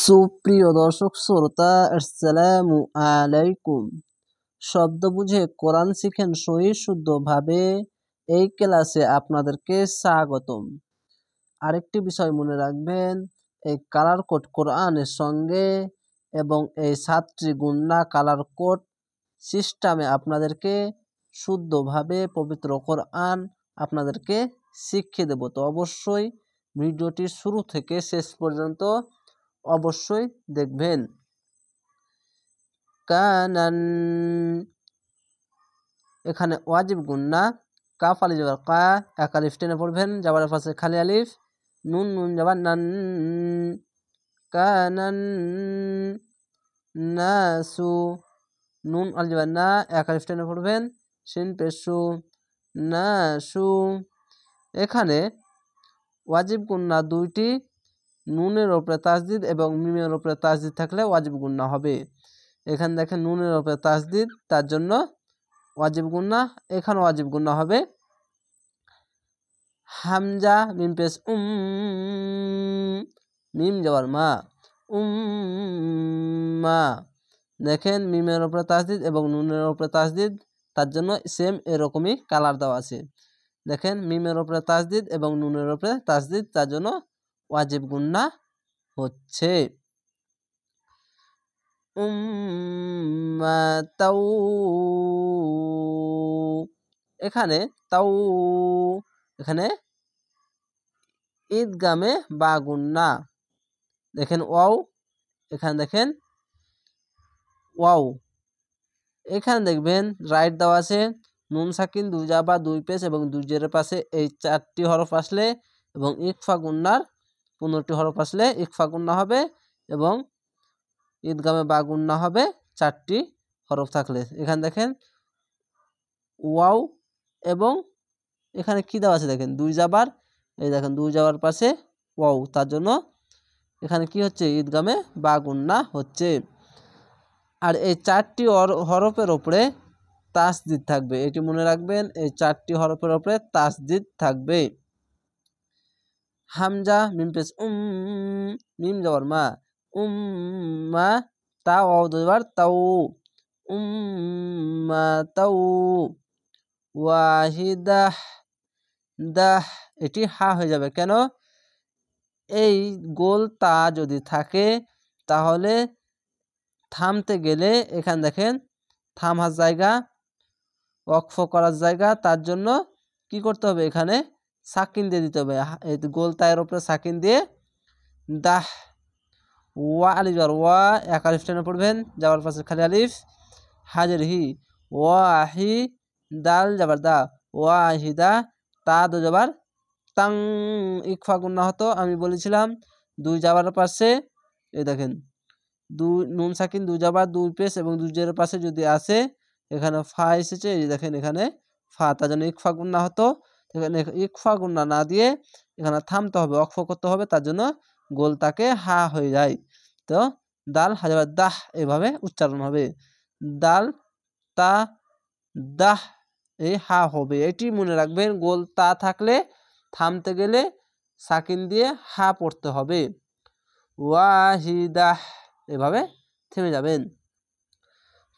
সুপ্রিয় দর্শক শ্রোতা, আসসালামু আলাইকুম। শব্দ বুঝে কোরআন শিখেন সহি শুদ্ধভাবে, এই ক্লাসে আপনাদেরকে স্বাগতম। আরেকটি বিষয় মনে রাখবেন, এই কালার কোড কোরআনের সঙ্গে এবং এই 7টি গুণনা কালার কোড সিস্টেমে আপনাদেরকে শুদ্ধভাবে পবিত্র কোরআন আপনাদেরকে শিখিয়ে দেব। তো অবশ্যই ভিডিওটি শুরু থেকে শেষ পর্যন্ত অবশ্যই দেখবেন। কানান, এখানে ওয়াজিব গুন্না, কাফ আলিফ জবর কা, এক আলিফ টেনে পড়বেন, যাবার পাশে খালি আলিফ, নুন নুন যাবার নান, কানান নাসু, নুন আলিফ যাবার না, এক আলিফ টেনে পড়বেন, শিন পেশু, নাসু। এখানে ওয়াজিব গুন্না দুইটি, নুনের ওপরে তাসদিদ এবং মিমের ওপরে তাসদিদ থাকলে ওয়াজিব গুন্না হবে। এখানে দেখেন নুনের ওপরে তাসদিদ, তার জন্য ওয়াজিব গুন্না, এখানে ওয়াজিব গুন্না হবে। হামজা মিম পেশ মিম যাওয়ার মা, মা। দেখেন মিমের ওপরে তাসদিদ এবং নুনের ওপরে তাসদিদ, তার জন্য সেম এরকমই কালার দেওয়া আছে। দেখেন মিমের ওপরে তাসদিদ এবং নুনের ওপরে তাসদিদ, তার জন্য ওয়াজিব গুন্না হচ্ছে। তাও, এখানে তাও, এখানে ঈদগামে বা গুন্না। দেখেন ওয়াও, এখানে দেখেন ওয়াও, এখানে দেখবেন রাইট দেওয়া আছে, নুন সাকিন দুই জাবা দুই পেশ এবং দুই জেরের পাশে এই 4টি হরফ আসলে এবং ইকফা গুন্নার 15টি হরফ আসলে ইকফা গুন্না হবে এবং ঈদগামে বা গুন্না হবে 4টি হরফ থাকলে। এখানে দেখেন ওয়াও এবং এখানে কি দেওয়া আছে দেখেন দুই জাবার, এই দেখেন দুই জাবার পাশে ওয়াও, তার জন্য এখানে কি হচ্ছে ঈদগামে বা গুন্না হচ্ছে। আর এই 4টি হরফের ওপরে তাসদিদ থাকবে, এটি মনে রাখবেন, এই 4টি হরফের ওপরে তাসদিদ থাকবে। হামজা মিম পেশ মিম যাবার মা, মা, তা ওয়াও দুইবার তাও, মা তাও। ওয়াহিদাহ, দাহ, এটি হা হয়ে যাবে কেন? এই গোল তা যদি থাকে তাহলে থামতে গেলে এখানে দেখেন থামার জায়গা, ওয়াকফ করার জায়গা, তার জন্য কি করতে হবে, এখানে সাকিন দিয়ে দিতে হবে। এই গোল তায়ের উপরে সাকিন দিয়ে দাহ, ওয়া আলিফ যাবার ওয়া, এক আলিফ টেনে পড়বেন, যাওয়ার পাশে খালি আলিফ, হাজের হি, ওয়াহি, দাল যাবার দা, ওয়াহিদা, তা দো যাবার তাং, ইকফা গুন্না হতো, আমি বলেছিলাম দুই যাবার পাশে, এই দেখেন দুই নুন সাকিন দুই যাবার দুই পেশ এবং দুই জেরের পাশে যদি আসে, এখানে ফা এসেছে, এই দেখেন এখানে ফা, তার জন্য ইকফা গুন্না হতো। এখানে ইকফা গুন্না না দিয়ে এখানে থামতে হবে, ওয়াকফ করতে হবে, তার জন্য গোল তাকে হা হয়ে যায়। তো দাল হাজার দাহ এভাবে উচ্চারণ হবে, দাল তা দাহ, এই হা হবে, এটি মনে রাখবেন। গোল তা থাকলে থামতে গেলে সাকিন দিয়ে হা পড়তে হবে। ওয়াহিদাহ, এভাবে থেমে যাবেন।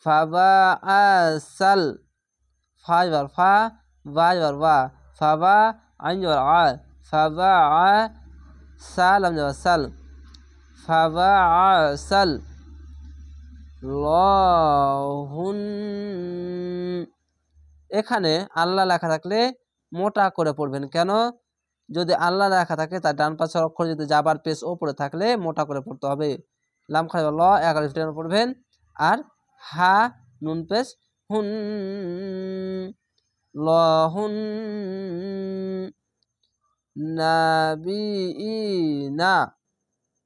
ফাবা আসাল, ফা যাবার ফা, বা যাবার বা, ফাবা আইন যাবার আ, ফাবা আ, সালাম যাবার সাল, ফাবা আসাল, লহুন। এখানে আল্লাহ লেখা থাকলে মোটা করে পড়বেন কেন? যদি আল্লাহ লেখা থাকে তার ডান পাশের অক্ষর যদি জাবার পেশ ওপরে থাকলে মোটা করে পড়তে হবে। লাম খালি ল, এক আলিফ টেনে পড়বেন, আর হা নুন পেশ হুন, লহুন নাবিইনা,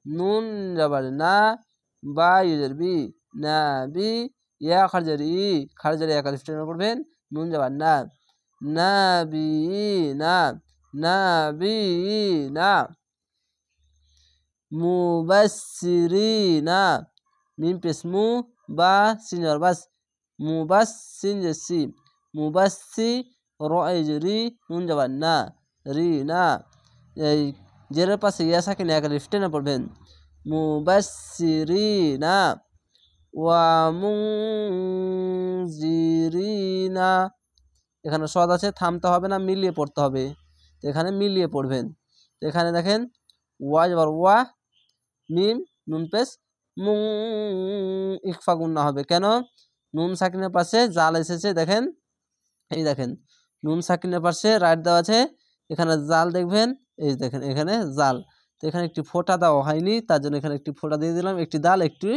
নুন যাবার না, বা ইউজের বি, নাবি, ইয়া খারজার ই, খারজার এক আলিফ টেনে পড়বেন, নুন যাবার না, নাবিইনা, নাবিইনা। মুবাসসিরিনা, মিম পেশ মু, বা সিন যাবার বাস, মুবাসসিন জেসি, মুবাসসি, র এই রি, নুন যাবার না, রি না, এই জেরের পাশে ইয়া সাকিন এক আলিফ টেনে পড়বেন, মুবাশশিরিনা ওয়া মুনজিরিনা। এখানে সদ আছে, থামতে হবে না, মিলিয়ে পড়তে হবে। তো এখানে মিলিয়ে পড়বেন। তো এখানে দেখেন ওয়া জবর ওয়া, মিম নুন পেশ মুং, ইকফা গুন্না হবে। কেন? নুন সাকিনের পাশে জাল এসেছে, দেখেন এই দেখেন নুন সাকিনের পাশে রাইট দেওয়া আছে, এখানে জাল দেখবেন, এই দেখেন এখানে জাল। তো এখানে একটি ফোঁটা দেওয়া হয়নি, তার জন্য এখানে একটি ফোঁটা দিয়ে দিলাম, একটি দাল একটি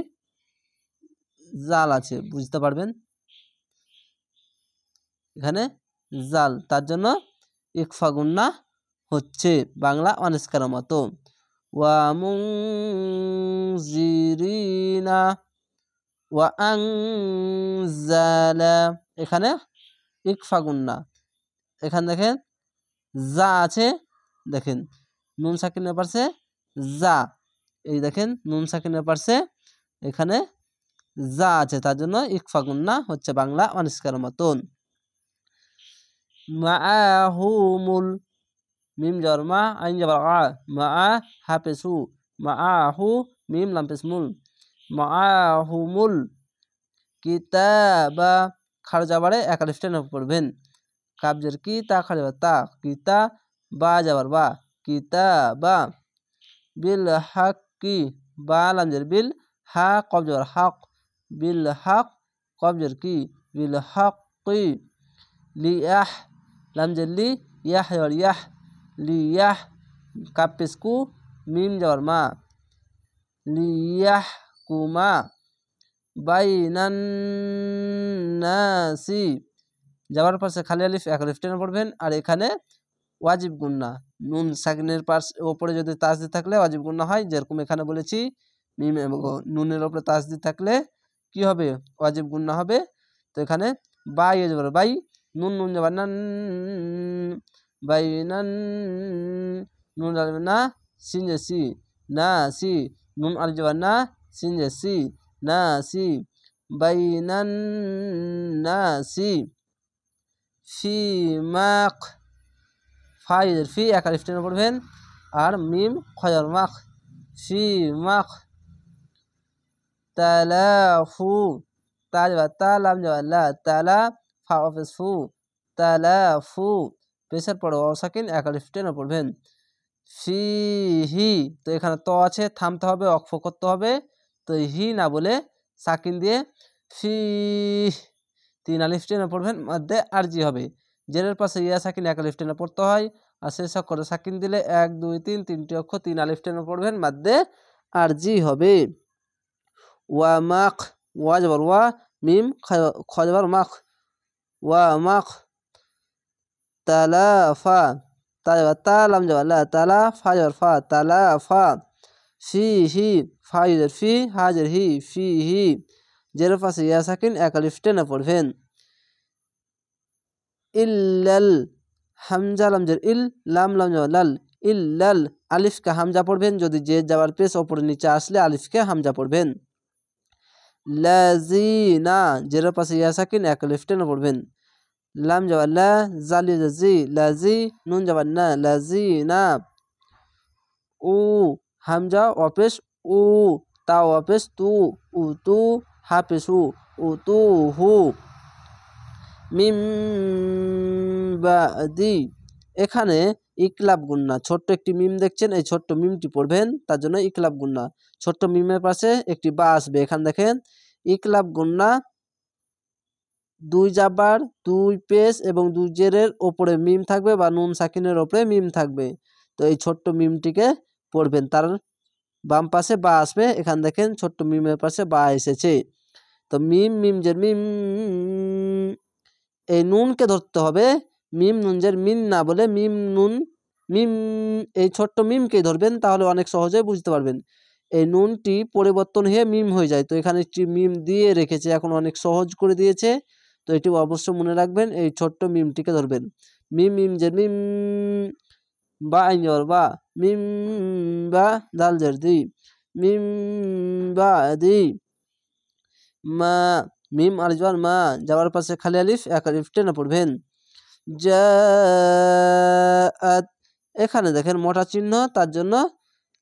জাল আছে, বুঝতে পারবেন এখানে জাল, তার জন্য ইকফা গুন্না হচ্ছে বাংলা অনিষ্কার মতো। ওয়া মুনজিরিনা ওয়া আনজালা, এখানে ইকফা গুন্না। এখানে দেখেন যা আছে, দেখেন নুন সাকিনের পাশে যা, এই দেখেন নুন সাকিনের পাশে এখানে যা আছে, তার জন্য ইকফা গুন্না হচ্ছে বাংলা অনিষ্কার মতন। মাআহুমুল, মিম জবর মা, আইন জবর আ, মা হাফেসু, মাআহু মিম লাম পেশ মুল, মাআহুমুল কিতাবা, খাড় যাবারে এক আলিফ টেনে পড়বেন। কাবজের কি, তা খাড় যাবার তা, কিতা, বা যাবার বা, কিতাবা, বিল হাক্কি, বা লামজের বিল, হা কব যাবার হক, বিল হক, কবজের কি, বিল হাক্কি, লিয়াহ লামজের লি, ইয়াহ যাবার ইয়াহ, লিয়াহ, কাব পেশ কু, মিম যাবার মা, লিয়াহ কুমা, বাইনান নাসি, যাওয়ার পাশে খালি আলিফ এক আলিফ টেনে পড়বেন। আর এখানে ওয়াজিব গুন্না, নুন সাকিনের পাশ ওপরে যদি তাসদিদ থাকলে ওয়াজিব গুন্না হয়, যেরকম এখানে বলেছি মিম এবং নুনের ওপরে তাসদিদ থাকলে কি হবে, ওয়াজিব গুন্না হবে। তো এখানে বাই যাবে বাই, নুন নুন যাবার না, বাইনান, নুন যাবে না, সিন যে সি, না সি, নুন আলিফ যাবার না, সিন যে সি, না সি, বাইনান নাসি, ফি মাক, ফাইজের ফি এক আলিফ টেনে পড়বেন। আর মিম খজার মাখ, ফি মাখ, তালাফু, তা যাবার তা, লাম যাবার লা, তালা, ফা অফিস ফু, তালাফু, পেশের পড়ে ওয়াও সাকিন এক আলিফ টেনে পড়বেন। ফিহি, তো এখানে ত আছে, থামতে হবে, অক্ফ করতে হবে। তো হি না বলে সাকিন দিয়ে ফি, তিন আলিফ টেনে পড়বেন, মধ্যে আরজি হবে। জেরের পাশে ইয়া সাকিন এক আলিফ টেনে পড়তে হয়, আর শেষ অক্ষরে সাকিন দিলে 1 2 3 তিনটি অক্ষর তিন আলিফ টেনে পড়বেন, মধ্যে আরজি হবে। ওয়া মাখ, ওয়া জবর ওয়া, মিম খ জবর মাখ, ওয়া মাখ, তালাফা, তা জবর তা, লাম জবর লা, তালা, ফা জবর ফা, তালাফা, ফিহি, ফা জের ফি, হা জের হি, ফিহি, জেরের পাশে ইয়া সাকিন এক আলিফ টেনে পড়বেন। ইল্লাল, হামজা লামজের ইল, লাম লাম যাবার লাল, ইল্লাল, আলিফকে হামজা পড়বেন, যদি যে যাবার পেশ ওপরে নিচে আসলে আলিফকে হামজা পড়বেন। লাজিনা, জেরের পাশে ইয়া সাকিন এক আলিফ টেনে পড়বেন। লাম যাবার লা, জালি জি, লাজি, নুন যাবার না, লাজিনা, উ হামজা অপেশ উ, তা অপেশ তু, উ তু, হাফেশ উ তু হু, মিম বাদি, এখানে ইকলাব গুন্না, ছোট্ট একটি মিম দেখছেন, এই ছোট্ট মিমটি পড়বেন, তার জন্য ইকলাব গুন্না। ছোট্ট মিমের পাশে একটি বা আসবে, এখানে দেখেন ইকলাব গুন্না, দুই জাবার, দুই পেশ এবং দুই জেরের ওপরে মিম থাকবে বা নুন সাকিনের ওপরে মিম থাকবে। তো এই ছোট্ট মিমটিকে পড়বেন, তার বাম পাশে বা আসবে, এখানে দেখেন ছোট্ট মিমের পাশে বা এসেছে। তো মিম, মিম জের মিম, এই নুনকে ধরতে হবে, মিম নুন জের মিন না বলে মিম নুন মিম, এই ছোট্ট মিমকেই ধরবেন, তাহলে অনেক সহজে বুঝতে পারবেন। এই নুনটি পরিবর্তন হয়ে মিম হয়ে যায়, তো এখানে একটি মিম দিয়ে রেখেছে, এখন অনেক সহজ করে দিয়েছে। তো এটি অবশ্যই মনে রাখবেন, এই ছোট্ট মিমটিকে ধরবেন। মিম, মিম জের মিম, বা আইন জবর বা, মিম বা, দাল জের দি, মিম বা দি, মা, মিম আলিফ জবর মা, যাওয়ার পাশে খালি আলিফ এক আলিফ টেনে পড়বেন। জাআত, এখানে দেখেন মোটা চিহ্ন, তার জন্য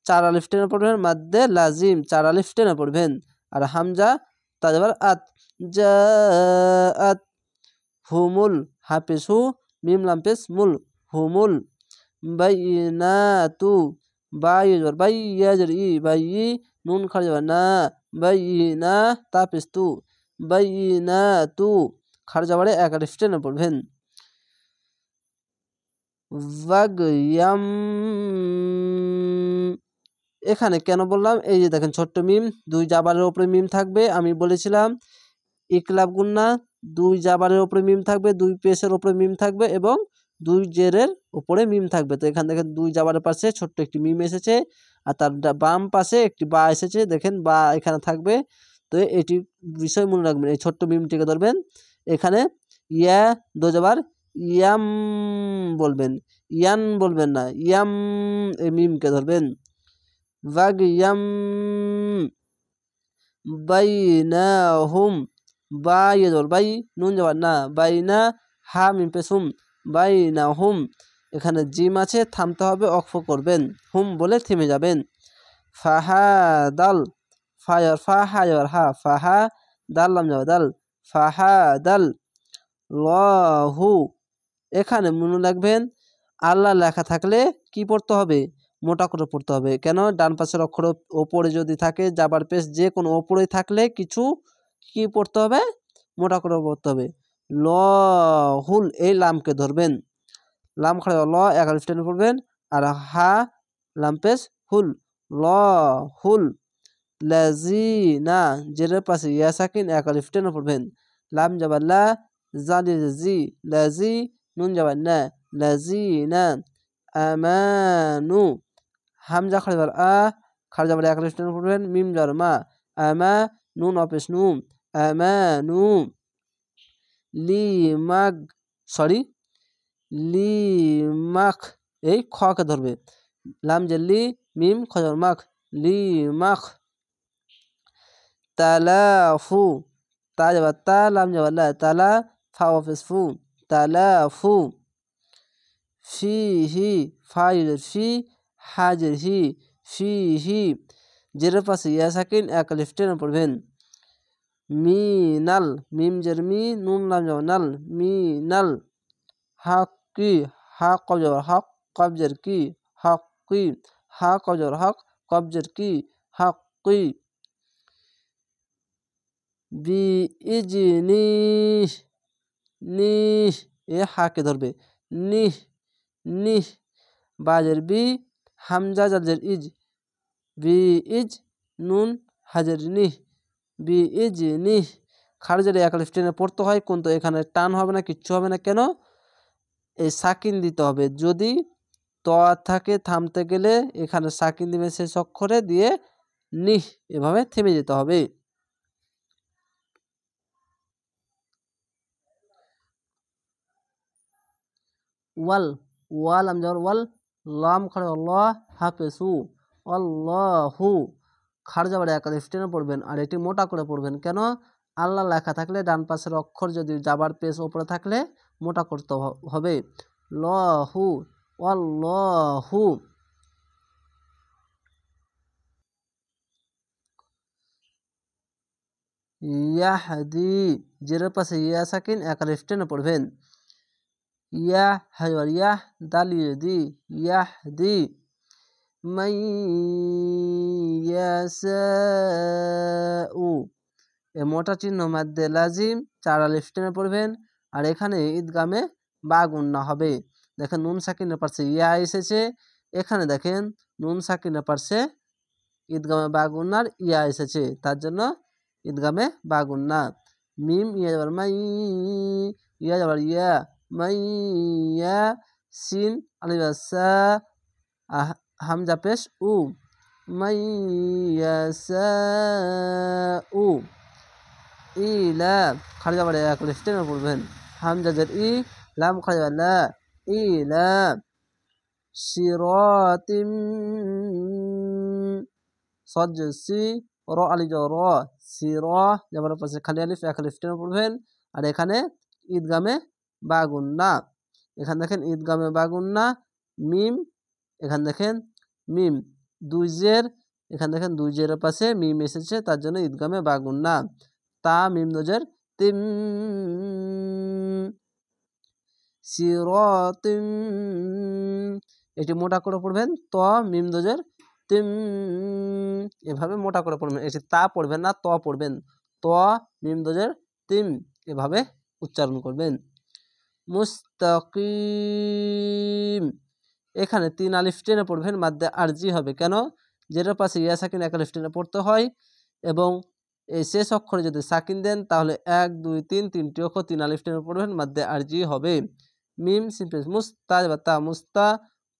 4 আলিফ টেনে পড়বেন, মাদ্দে লাজিম 4 আলিফ টেনে পড়বেন। আর হামজা তা যাবার আত, জাআত হুমুল হাফেজ হু, মিম লাম পেশ মুল, হুমুল বাইনাতু বাই বাই ই বাই নুন খাড়া যাবে না, বাইনা তা পেশ তু, বাইনাতু খাড়া যাবারে 1 আলিফ টেনে পড়বেন। বাগয়াম, এখানে কেন বললাম, এই যে দেখেন ছোট্ট মিম, 2 জাবারের উপরে মিম থাকবে। আমি বলেছিলাম ইকলাব গুন্না, 2 জাবারের উপরে মিম থাকবে, 2 পেশের উপরে মিম থাকবে এবং 2 জেরের উপরে মিম থাকবে। তো এখানে দেখেন 2 জাবারের পাশে ছোট্ট একটি মিম এসেছে, আর তার বাম পাশে একটি বা এসেছে, দেখেন বা এখানে থাকবে। তো এটি বিষয় মনে রাখবেন, এই ছোট্ট মিমটিকে ধরবেন। এখানে ইয়া 2 জাবার ইয়াম বলবেন, ইয়ান বলবেন না, ইয়াম এই মিমকে ধরবেন। বাগয়াম বাইনাহুম, বাই বাই নুন যাবার না, বাইনা হা মিম পেশ হুম, বাইনাহুম। এখানে জিম আছে, থামতে হবে, অক্ফ করবেন, হুম বলে থেমে যাবেন। ফাহাদাল, ফায়ার ফা হায়ার হা, ফাহা দাল লাম যাবে দাল, ফাহাদাল লাহু। এখানে মনে রাখবেন আল্লাহ লেখা থাকলে কি পড়তে হবে, মোটা করে পড়তে হবে। কেন, ডান পাশের অক্ষর ওপরে যদি থাকে, জাবার পেশ যে কোনো ওপরে থাকলে কিছু কি পড়তে হবে, মোটা করে পড়তে হবে। লহুল, এই লামকে ধরবেন, লাম খাড়া ল 1 আলিফ টেনে পড়বেন। আর হা লাম পেশ হুল, লহুল লাজিনা জেরের পাশে ইয়া সাকিন 1 আলিফ টেনে পড়বেন। লাম যাবার লা, জালি জি, লাজি নুন যাবার না, লাজিনা আমানু। হামজা খাড়া যাবার আ, খাড়া যাবার 1 আলিফ টেনে পড়বেন। মিম যাবার মা, আমা নুন অপেশ নু, আমানু। লিমাগ, সরি লিমাখ, এই খকে ধরবে, লাম জেলি মিম খজার মাখ, লিমাখ। তালাফু, তা যাবার তা, লাম যাবার লা, তালা ফা অফিস ফু, তালাফু। ফিহি, ফা ইউজের ফি, হাজের হি, ফিহি জেরের পাশে ইয়া সাকিন 1 আলিফ টেনে পড়বেন। মিনাল, মিম জের মি, নুন লাম যাবার নাল, মিনাল। হাক্কি, হা কবজর হক, কবজের কি, হাক্কি, হা কবজর হক, কবজের কি, হাক্কি। বি ইজনি, নিহ, এ হাকে ধরবে, নিহ, নিহ। বাজের বি, হামজা জাজের ইজ, বি ইজ নুন হাজের নিহ, বি ইজ নিহ। খারজের 1 আলিফ টেনে পড়তে হয়, কিন্তু এখানে টান হবে না, কিচ্ছু হবে না। কেন, এই সাকিন দিতে হবে। যদি ত থাকে থামতে গেলে এখানে সাকিন দিবে শেষ অক্ষরে, দিয়ে নিহ এভাবে থেমে যেতে হবে। ওয়াল, ওয়াল আম যাওয়ার ওয়াল, লাম খাড়া আল্লাহ হাফেজু, আল্লাহু খাড় যাবার 1 আলিফ টেনে পড়বেন। আর এটি মোটা করে পড়বেন। কেন, আল্লাহ লেখা থাকলে ডান পাশের অক্ষর যদি যাবার পেশ ওপরে থাকলে মোটা করতে হবে। লহু, আল্লাহু। ইয়াহদি, জেরের পাশে ইয়া সাকিন 1 আলিফ টেনে পড়বেন। ইয়া হাজার ইয়াহ দাল ইউদি, ইয়াহদি। মান ইয়াশাউ, এ মোটা চিহ্ন মাদ্দে লাজিম 4 আলিফ টেনে পড়বেন। আর এখানে ঈদগামে বা গুন্না হবে। দেখেন নুন সাকিনের পাশে ইয়া এসেছে, এখানে দেখেন নুন সাকিনের পাশে ঈদগামে বা গুন্নার ইয়া এসেছে, তার জন্য ঈদগামে বা গুন্না। মিম ইয়া যাবার মাই, ইয়া যাবার ইয়া, মাই ইয়া। সিন আলিফ সা, হামজা পেশ উ, মাই ইয়াশাউ। ইলা খাড়া যাবার 1 আলিফ টেনে পড়বেন। হামজা জের ই, লাম খাড়া যাবার লা, ইলা। সিরাতিম, সদ সি, র আলিফ র, সির যাবার পাশে খালি আলিফ 1 আলিফ টেনে পড়বেন। আর এখানে ঈদগামে বা গুন্না, এখানে দেখেন ঈদগামে বা গুন্না। মিম, এখানে দেখেন মিম, দুই জের, এখানে দেখেন দুই জের পাশে মিম এসেছে, তার জন্য ঈদগামে বা গুন্না। তা মিম দজের তিম, সিরাতিম, এটি মোটা করে পড়বেন। ত মিম দজের তিম, এভাবে মোটা করে পড়বেন। এটি তা পড়বেন না, ত পড়বেন। ত মিম দজের তিম, এভাবে উচ্চারণ করবেন। মুস্তাকিম, এখানে 3 আলিফ টেনে পড়বেন, মাদ্দে আরজি হবে। কেন? যেটার পাশে ইয়া সাকিন 1 আলিফ টেনে পড়তে হয়, এবং এই শেষ অক্ষরে যদি সাকিন দেন তাহলে 1 2 3 তিনটি অক্ষর 3 আলিফ টেনে পড়বেন, মাদ্দে আরজি হবে। মিম সিম্পল মুস্তা বা মুস্তা,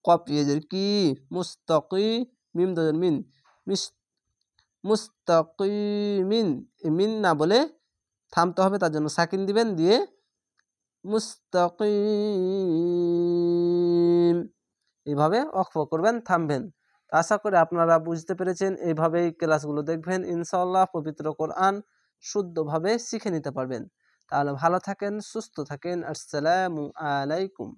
কফ ইয়েজের কি, মুস্তাকি, মিম দজের মিন, মুস্তাকিমিন, মিন না বলে থামতে হবে, তার জন্য সাকিন দিবেন, দিয়ে মুস্তাকিম, এইভাবে ওয়াকফ করবেন, থামবেন। আশা করি আপনারা বুঝতে পেরেছেন। এইভাবেই ক্লাসগুলো দেখবেন, ইনশাআল্লাহ পবিত্র কোরআন শুদ্ধভাবে শিখে নিতে পারবেন। তাহলে ভালো থাকেন, সুস্থ থাকেন। আসসালামু আলাইকুম।